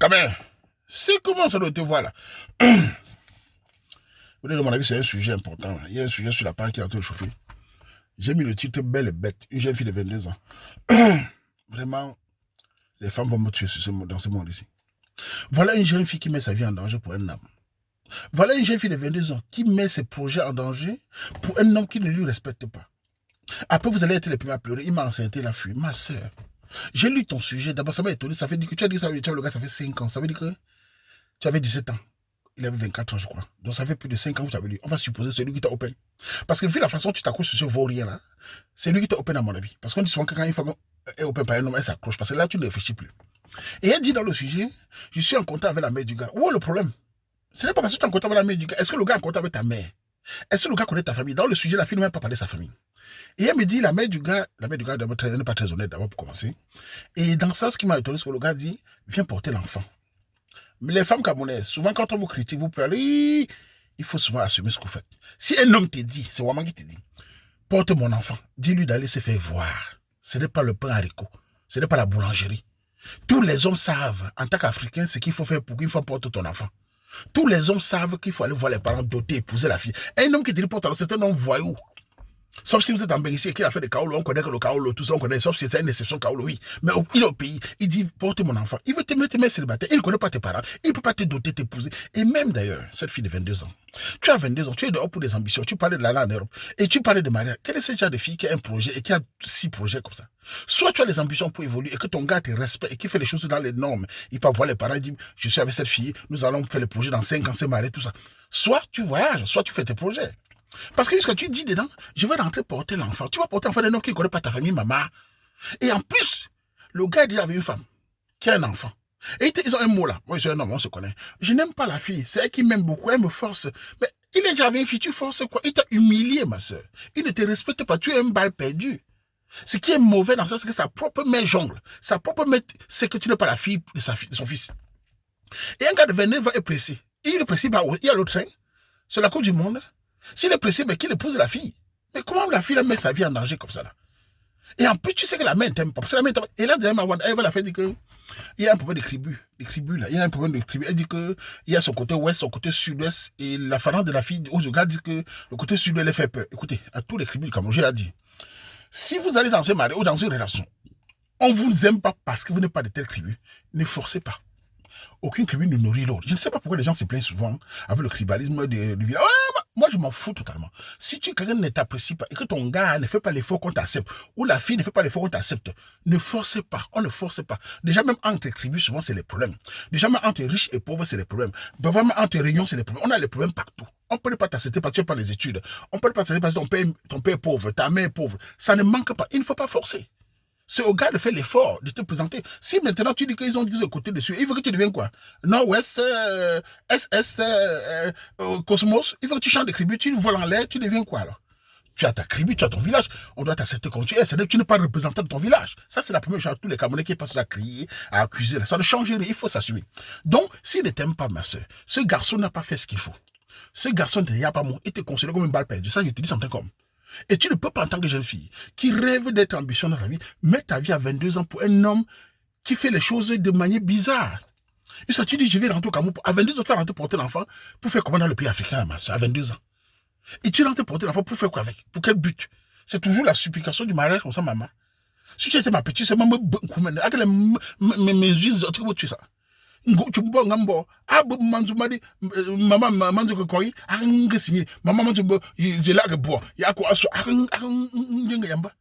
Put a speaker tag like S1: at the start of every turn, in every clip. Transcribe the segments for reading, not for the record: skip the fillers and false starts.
S1: Quand même, c'est comment ça doit te voir là. Vous voyez, à mon avis, c'est un sujet important. Il y a un sujet sur la part qui est en train de chauffer. J'ai mis le titre Belle et bête, une jeune fille de 22 ans. Vraiment, les femmes vont me tuer dans ce monde ici. Voilà une jeune fille qui met sa vie en danger pour un homme. Voilà une jeune fille de 22 ans qui met ses projets en danger pour un homme qui ne lui respecte pas. Après, vous allez être les premiers à pleurer. Il m'a enceinté, il a fui. Ma soeur, j'ai lu ton sujet. D'abord, ça m'a étonné. Ça fait dire que tu as dit ça, tu as le gars, ça fait 5 ans. Ça veut dire que tu avais 17 ans. Il avait 24 ans, je crois. Donc, ça fait plus de 5 ans que tu avais lu. On va supposer que c'est lui qui t'a open. Parce que vu la façon dont tu t'accroches sur ce vaurien là, c'est lui qui t'a open à mon avis. Parce qu'on dit souvent que quand une femme est open par un homme, elle s'accroche. Parce que là, tu ne réfléchis plus. Et elle dit dans le sujet, je suis en contact avec la mère du gars. Où est le problème? Ce n'est pas parce que tu es en contact avec la mère du gars. Est-ce que le gars est en contact avec ta mère? Est-ce que le gars connaît ta famille? Dans le sujet, la fille ne m'a même pas parlé de sa famille. Et elle me dit, la mère du gars n'est pas très honnête d'abord pour commencer. Et dans ça, ce qui m'a étonné, c'est que le gars dit, viens porter l'enfant. Mais les femmes camerounaises, souvent quand on vous critique, vous parlez, il faut souvent assumer ce que vous faites. Si un homme te dit, c'est Waman qui te dit, porte mon enfant, dis-lui d'aller se faire voir. Ce n'est pas le pain haricot, ce n'est pas la boulangerie. Tous les hommes savent, en tant qu'Africains, ce qu'il faut faire pour qu'il faut porter ton enfant. Tous les hommes savent qu'il faut aller voir les parents, doter, épouser la fille. Un homme qui te dit porte l'enfant, c'est un homme voyou. Sauf si vous êtes en Bénédicte et qu'il a fait des kaolo, on connaît que le kaolo, tout ça, on connaît, sauf si c'est une exception kaolo, oui. Mais il est au pays, il dit, porte mon enfant. Il veut te mettre célibataire, il ne connaît pas tes parents, il ne peut pas te doter, t'épouser. Et même d'ailleurs, cette fille de 22 ans, tu as 22 ans, tu es dehors pour des ambitions, tu parlais de la en Europe, et tu parlais de mariage. Quel est ce genre de fille qui a un projet et qui a 6 projets comme ça? Soit tu as des ambitions pour évoluer et que ton gars te respecte et qui fait les choses dans les normes. Il peut voir les parents, il dit, je suis avec cette fille, nous allons faire le projet dans 5 ans, c'est marié, tout ça. Soit tu voyages, soit tu fais tes projets. Parce que ce que tu dis dedans, je vais rentrer porter l'enfant. Tu vas porter l'enfant d'un homme qui ne connaît pas ta famille, maman. Et en plus, le gars dit avec une femme qui a un enfant. Et ils ont un mot là. Moi, je suis un homme, on se connaît. Je n'aime pas la fille. C'est elle qui m'aime beaucoup. Elle me force. Mais il est déjà avec une fille. Tu forces quoi? Il t'a humilié, ma soeur. Il ne te respecte pas. Tu es une balle perdue. Ce qui est mauvais dans ça, c'est que sa propre mère jongle. Sa propre mère, c'est que tu n'es pas la fille de son fils. Et un gars de 29 ans est pressé. Il est pressé par où? Il y a le train. C'est la Coupe du Monde. S'il est pressé, mais qu'il épouse la fille. Mais comment la fille met sa vie en danger comme ça là? Et en plus, tu sais que la mère ne t'aime pas. Parce que la mère t'aime. Et là, elle va la faire dire que il y a un problème de tribu. Là. Il y a un problème de tribu. Elle dit que il y a son côté ouest, son côté sud-ouest. Et la femme de la fille, au gars dit que le côté sud-ouest, elle fait peur. Écoutez, à tous les tribus, comme j'ai dit, si vous allez dans un mariage ou dans une relation, on ne vous aime pas parce que vous n'êtes pas de telle tribu, ne forcez pas. Aucune tribu ne nourrit l'autre. Je ne sais pas pourquoi les gens se plaignent souvent avec le tribalisme du village. Moi, je m'en fous totalement. Si quelqu'un ne t'apprécie pas et que ton gars ne fait pas l'effort qu'on t'accepte, ou la fille ne fait pas l'effort qu'on t'accepte, ne forcez pas. On ne force pas. Déjà, même entre tribus, souvent, c'est les problèmes. Déjà, même entre riches et pauvres, c'est les problèmes. Même entre réunions, c'est les problèmes. On a les problèmes partout. On ne peut pas t'accepter parce que tu n'as pas les études. On ne peut pas t'accepter parce que ton père est pauvre, ta mère est pauvre. Ça ne manque pas. Il ne faut pas forcer. C'est au gars de faire l'effort, de te présenter. Si maintenant tu dis qu'ils ont dit ce côté dessus, il veut que tu deviennes quoi? Nord-Ouest, SS, Cosmos, il veut que tu changes de tribu, tu voles en l'air, tu deviens quoi alors? Tu as ta tribu, tu as ton village, on doit t'accepter comme tu es, c'est-à-dire que tu n'es pas représentant de ton village. Ça, c'est la première chose, tous les Camerounais qui passent à crier, à accuser, ça ne change rien, il faut s'assumer. Donc, s'il ne t'aime pas, ma soeur, ce garçon n'a pas fait ce qu'il faut. Ce garçon ne t'aime pas, il te considère comme une balle perdue, ça je te dis en tant qu'homme. Et tu ne peux pas, en tant que jeune fille, qui rêve d'être ambitieuse dans sa vie, mettre ta vie à 22 ans pour un homme qui fait les choses de manière bizarre. Et ça, tu dis, je vais rentrer au Cameroun. À 22 ans, tu vas rentrer porter l'enfant pour faire comment dans le pays africain, ma soeur, à 22 ans. Et tu rentres porter l'enfant pour faire quoi avec? Pour quel but? C'est toujours la supplication du mariage comme ça, maman. Si tu étais ma petite, c'est maman, avec mes yeux, tu peux tuer ça. Chumbo ngambo abu manzumadi mama manzu ko koyi anga signé mama manzu bo jela ke bo ya ko aso ngenga yamba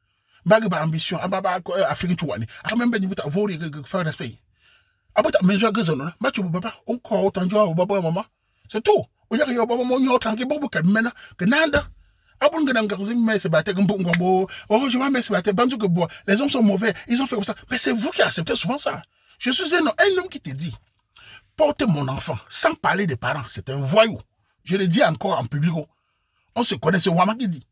S1: mbagi ba ambition ababa ko afrique tuwani akamembe ni buta vori ke faire respect abata menzo gazono machu baba on ko tanjo baba mama c'est tout on yaka yo baba mo nyo tranki bobu ke mena ke nanda abun ngana ngazi messe bate ngombo ngombo oh je vais messe bate banzu ke bo les hommes sont mauvais ils ont fait comme ça mais c'est vous qui acceptez souvent ça. Je suis un homme qui te dit porte mon enfant, sans parler des parents, c'est un voyou. Je le dis encore en public. On se connaît, c'est Wama qui dit.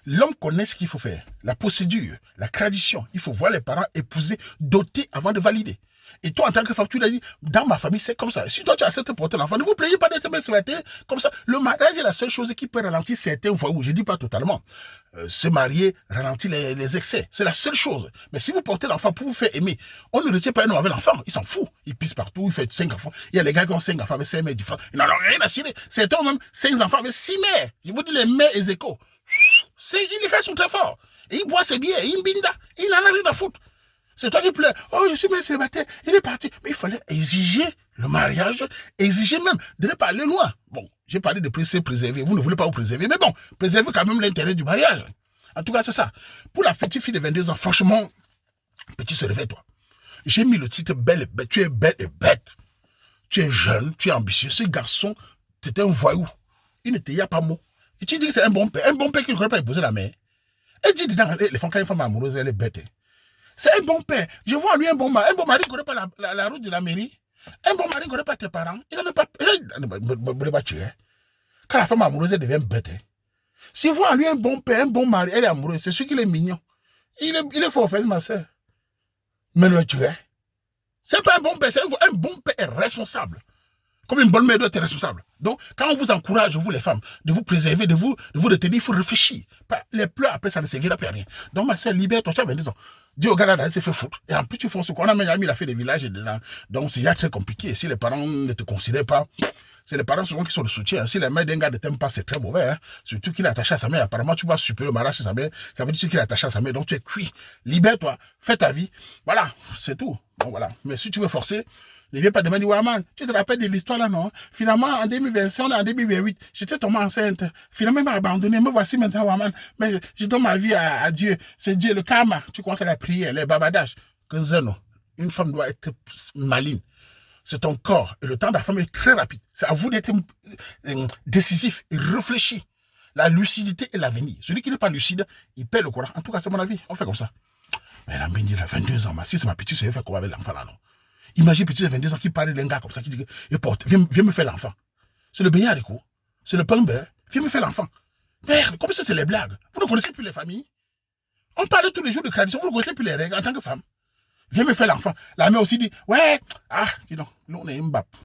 S1: L'homme connaît ce qu'il faut faire, la procédure, la tradition. Il faut voir les parents épouser, doter avant de valider. Et toi, en tant que femme, tu l'as dit, dans ma famille, c'est comme ça. Si toi, tu acceptes de porter l'enfant, ne vous plaignez pas d'être célibataire comme ça. Le mariage est la seule chose qui peut ralentir certains voyous. Je ne dis pas totalement. se marier ralentit les excès. C'est la seule chose. Mais si vous portez l'enfant pour vous faire aimer, on ne retient pas un homme avec l'enfant. Il s'en fout. Il pisse partout, il fait 5 enfants. Il y a des gars qui ont 5 enfants avec 5 mères différentes. Ils n'en ont rien à cirer. C'est un même 5 enfants avec 6 mères. Je vous dis les mères et échos. Les gars sont très forts. Et ils boivent ses billets, ils binda. Il n'en a rien à foutre. C'est toi qui pleures. Oh, je suis même célibataire. Il est parti. Mais il fallait exiger le mariage, exiger même de ne pas aller loin. Bon, j'ai parlé de préserver. Vous ne voulez pas vous préserver. Mais bon, préservez quand même l'intérêt du mariage. En tout cas, c'est ça. Pour la petite fille de 22 ans, franchement, petit, se réveille-toi. J'ai mis le titre belle et bête. Tu es belle et bête. Tu es jeune, tu es ambitieux. Ce garçon, c'était un voyou. Il ne te y a pas mot. Et tu dis que c'est un bon père. Un bon père qui ne connaît pas épouser la mère. Elle dit dedans, les femmes, quand une femme amoureuse, elle est bête. C'est un bon père. Je vois lui un bon mari. Un bon mari ne connaît pas la route de la mairie. Un bon mari ne connaît pas tes parents. Il n'a même pas... Quand la femme amoureuse, elle devient bête. Si vous voyez lui un bon père, un bon mari, elle est amoureuse, c'est sûr qu'il est mignon. Il est fort fait, ma soeur. Mais le tuer. C'est pas un bon père, c'est un bon père est responsable. Comme une bonne mère doit être responsable. Donc, quand on vous encourage, vous les femmes, de vous préserver, de vous retenir, il faut réfléchir. Les pleurs, après, ça ne servira plus à rien. Donc, ma soeur, libère-toi, tu as 22 ans. Dis au gars là, il s'est fait foutre. Et en plus, tu fonces ce qu'on a même ami, il a fait des villages. Donc, c'est très compliqué. Si les parents ne te considèrent pas, c'est les parents souvent qui sont de soutien. Si la mère d'un gars ne t'aime pas, c'est très mauvais. Hein. Surtout qu'il est attaché à sa mère. Apparemment, tu vas super le mariage chez sa mère. Ça veut dire qu'il est attaché à sa mère. Donc, tu es cuit. Libère-toi. Fais ta vie. Voilà. C'est tout. Bon, voilà. Mais si tu veux forcer, ne viens pas demander, ouais, man, tu te rappelles de l'histoire là, non? Finalement, en 2025, on est en 2028. J'étais tombé enceinte. Finalement, il m'a abandonné. Me voici maintenant, ouais, man. Mais je donne ma vie à Dieu. C'est Dieu, le karma. Tu commences à la prière, les babadages. Que zéno. Une femme doit être maligne. C'est ton corps. Et le temps de la femme est très rapide. C'est à vous d'être décisif et réfléchi. La lucidité et l'avenir. Celui qui n'est pas lucide, il perd le courant. En tout cas, c'est mon avis. On fait comme ça. Mais la mine, il a 22 ans. Si c'est ma petite, je vais faire quoi avec l'enfant là, non? Imagine petit de 22 ans qui parle d'un gars comme ça, qui dit que, porte, viens me faire l'enfant. C'est le beignet haricot. C'est le pain beurre. Viens me faire l'enfant. Merde, comme ça, c'est les blagues. Vous ne connaissez plus les familles. On parle tous les jours de tradition. Vous ne connaissez plus les règles en tant que femme. Viens me faire l'enfant. La mère aussi dit, ouais, dis donc, nous on est Mbappé.